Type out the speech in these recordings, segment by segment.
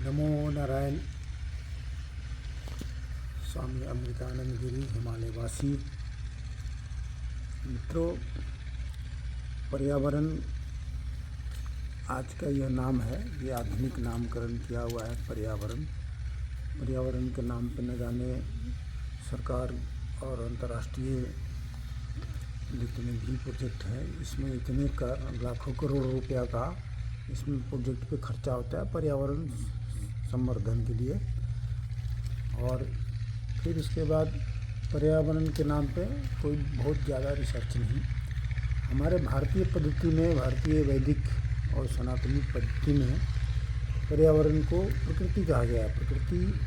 नमो नारायण। स्वामी अमृतानंद गिरी हिमालयवासी मित्रों, पर्यावरण आज का यह नाम है, ये आधुनिक नामकरण किया हुआ है। पर्यावरण के नाम पर न जाने सरकार और अंतर्राष्ट्रीय जितने भी प्रोजेक्ट हैं, इसमें इतने का लाखों करोड़ रुपया का इसमें प्रोजेक्ट पे खर्चा होता है पर्यावरण संवर्धन के लिए। और फिर उसके बाद पर्यावरण के नाम पे कोई बहुत ज़्यादा रिसर्च नहीं। हमारे भारतीय पद्धति में, भारतीय वैदिक और सनातनी पद्धति में पर्यावरण को प्रकृति कहा गया है। प्रकृति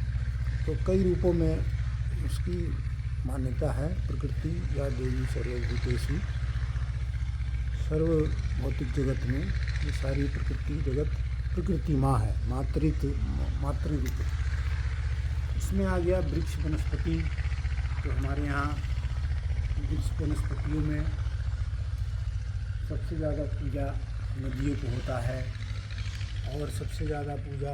तो कई रूपों में उसकी मान्यता है। प्रकृति या देवी सर्वभूतेषु, सर्व भौतिक जगत में ये सारी प्रकृति जगत प्रकृति माँ है, मातृरूप। इसमें आ गया वृक्ष वनस्पति। तो हमारे यहाँ वृक्ष वनस्पतियों में सबसे ज़्यादा पूजा नदियों को होता है, और सबसे ज़्यादा पूजा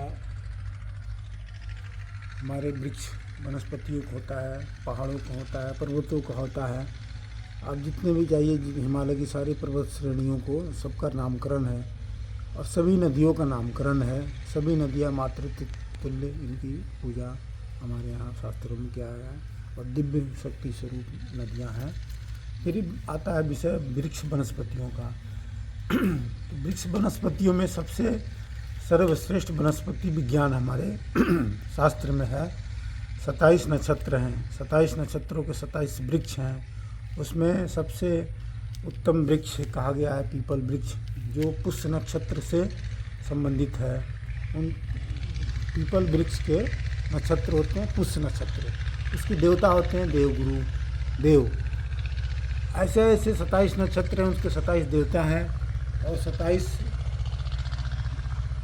हमारे वृक्ष वनस्पतियों को होता है, पहाड़ों को होता है, पर्वतों को होता है। आप जितने भी जाइए, हिमालय की सारी पर्वत श्रेणियों को, सबका नामकरण है और सभी नदियों का नामकरण है। सभी नदियाँ मातृत्व तुल्य, इनकी पूजा हमारे यहाँ शास्त्रों में किया गया है और दिव्य शक्ति स्वरूप नदियाँ हैं। फिर आता है विषय वृक्ष वनस्पतियों का। तो वृक्ष वनस्पतियों में सबसे सर्वश्रेष्ठ वनस्पति विज्ञान हमारे शास्त्र में है। 27 नक्षत्र हैं, 27 नक्षत्रों के 27 वृक्ष हैं। उसमें सबसे उत्तम वृक्ष कहा गया है पीपल वृक्ष, जो पुष्य नक्षत्र से संबंधित है। उन पीपल वृक्ष के नक्षत्र होते हैं पुष्य नक्षत्र। उसके देवता होते हैं देवगुरु, देव। ऐसे ऐसे 27 नक्षत्र हैं, उसके 27 देवता हैं और 27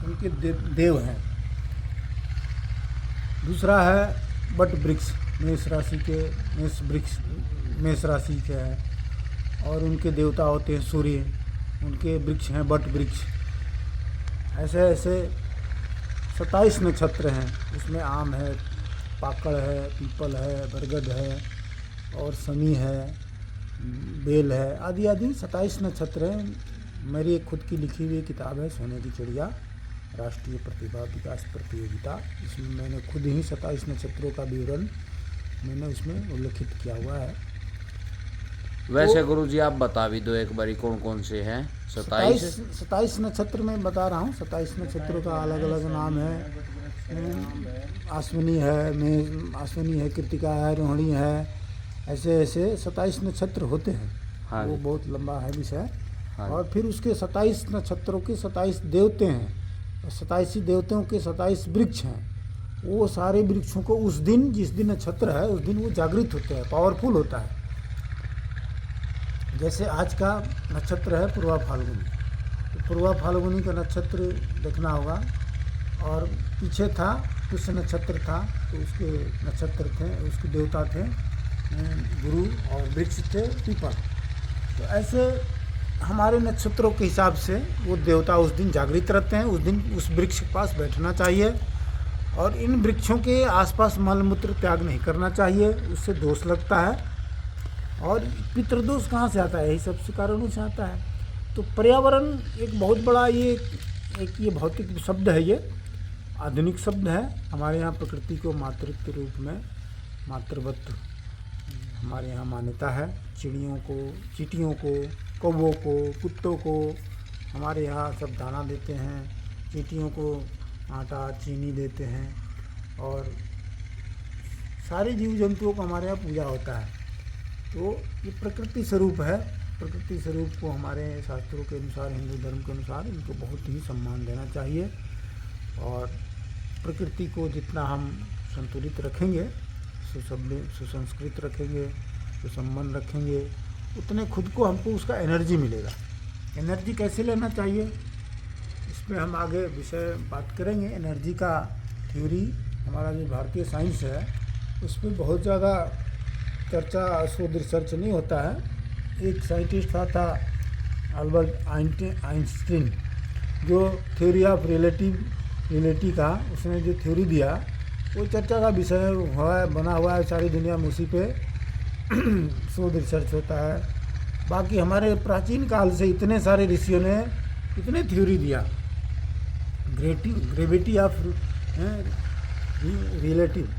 उनके देव हैं। दूसरा है बट वृक्ष, मेष राशि के हैं और उनके देवता होते हैं सूर्य। उनके वृक्ष हैं बट वृक्ष। ऐसे ऐसे 27 नक्षत्र हैं। उसमें आम है, पाकड़ है, पीपल है, बरगद है और समी है, बेल है, आदि आदि 27 नक्षत्र हैं। मेरी एक खुद की लिखी हुई किताब है सोने की चिड़िया, राष्ट्रीय प्रतिभा विकास प्रतियोगिता। इसमें मैंने खुद ही 27 नक्षत्रों का विवरण मैंने उसमें उल्लेखित किया हुआ है। वैसे गुरु जी आप बता भी दो एक बारी कौन कौन से हैं। 27 नक्षत्र में बता रहा हूँ। 27 नक्षत्रों का अलग अलग नाम है। अश्विनी है, कृतिका है, रोहिणी है। ऐसे ऐसे 27 नक्षत्र होते हैं। हाँ, वो बहुत लंबा है विषय। हाँ, और फिर उसके 27 नक्षत्रों के 27 देवते हैं, 27 देवताओं के 27 वृक्ष हैं। वो सारे वृक्षों को उस दिन, जिस दिन नक्षत्र है उस दिन वो जागृत होते हैं, पावरफुल होता है। जैसे आज का नक्षत्र है पूर्वा फाल्गुनी, तो पूर्वा फाल्गुनी का नक्षत्र देखना होगा। और पीछे था पुष्य नक्षत्र था, तो उसके नक्षत्र थे, उसके देवता थे गुरु और वृक्ष थे पीपल। तो ऐसे हमारे नक्षत्रों के हिसाब से वो देवता उस दिन जागृत रहते हैं। उस दिन उस वृक्ष के पास बैठना चाहिए और इन वृक्षों के आसपास मलमूत्र त्याग नहीं करना चाहिए, उससे दोष लगता है। और पितृदोष कहाँ से आता है? यही सब कारणों से आता है। तो पर्यावरण एक बहुत बड़ा ये भौतिक शब्द है, ये आधुनिक शब्द है। हमारे यहाँ प्रकृति को मातृत्व रूप में, मातृवत हमारे यहाँ मान्यता है। चिड़ियों को, चींटियों को, कौवों को, कुत्तों को हमारे यहाँ सब दाना देते हैं। चींटियों को आटा चीनी देते हैं और सारे जीव जंतुओं को हमारे यहाँ पूजा होता है। तो ये प्रकृति स्वरूप है। प्रकृति स्वरूप को हमारे शास्त्रों के अनुसार, हिंदू धर्म के अनुसार इनको बहुत ही सम्मान देना चाहिए। और प्रकृति को जितना हम संतुलित रखेंगे, सुसंस्कृत रखेंगे, सुसंपन्न रखेंगे, उतने खुद को हमको उसका एनर्जी मिलेगा। एनर्जी कैसे लेना चाहिए, इसमें हम आगे विषय बात करेंगे। एनर्जी का थ्योरी हमारा जो भारतीय साइंस है उस पर बहुत ज़्यादा चर्चा, शोध रिसर्च नहीं होता है। एक साइंटिस्ट था अल्बर्ट आइंस्टीन, जो थ्योरी ऑफ रिलेटिव का उसने जो थ्योरी दिया वो चर्चा का विषय हुआ है, बना हुआ है सारी दुनिया में, उसी पे शोध रिसर्च होता है। बाकी हमारे प्राचीन काल से इतने सारे ऋषियों ने इतने थ्योरी दिया, ग्रेविटी ऑफ रिलेटिव,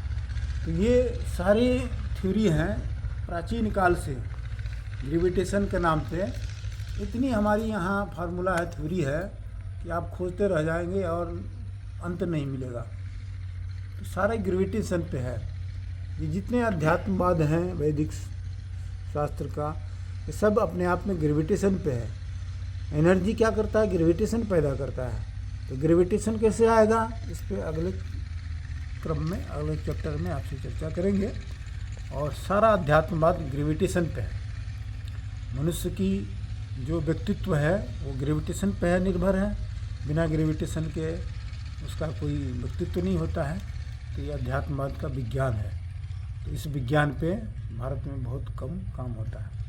तो ये सारी थ्योरी हैं प्राचीन काल से ग्रेविटेशन के नाम पे। इतनी हमारी यहाँ फार्मूला है, थ्योरी है कि आप खोजते रह जाएंगे और अंत नहीं मिलेगा। तो सारे ग्रेविटेशन पे है। ये जितने अध्यात्मवाद हैं वैदिक शास्त्र का, ये सब अपने आप में ग्रेविटेशन पे है। एनर्जी क्या करता है? ग्रेविटेशन पैदा करता है। तो ग्रेविटेशन कैसे आएगा, इस पे अगले क्रम में, अगले चैप्टर में आपसे चर्चा करेंगे। और सारा अध्यात्मवाद ग्रेविटेशन पे है। मनुष्य की जो व्यक्तित्व है वो ग्रेविटेशन पे है, निर्भर है। बिना ग्रेविटेशन के उसका कोई व्यक्तित्व नहीं होता है। तो ये अध्यात्मवाद का विज्ञान है। तो इस विज्ञान पे भारत में बहुत कम काम होता है।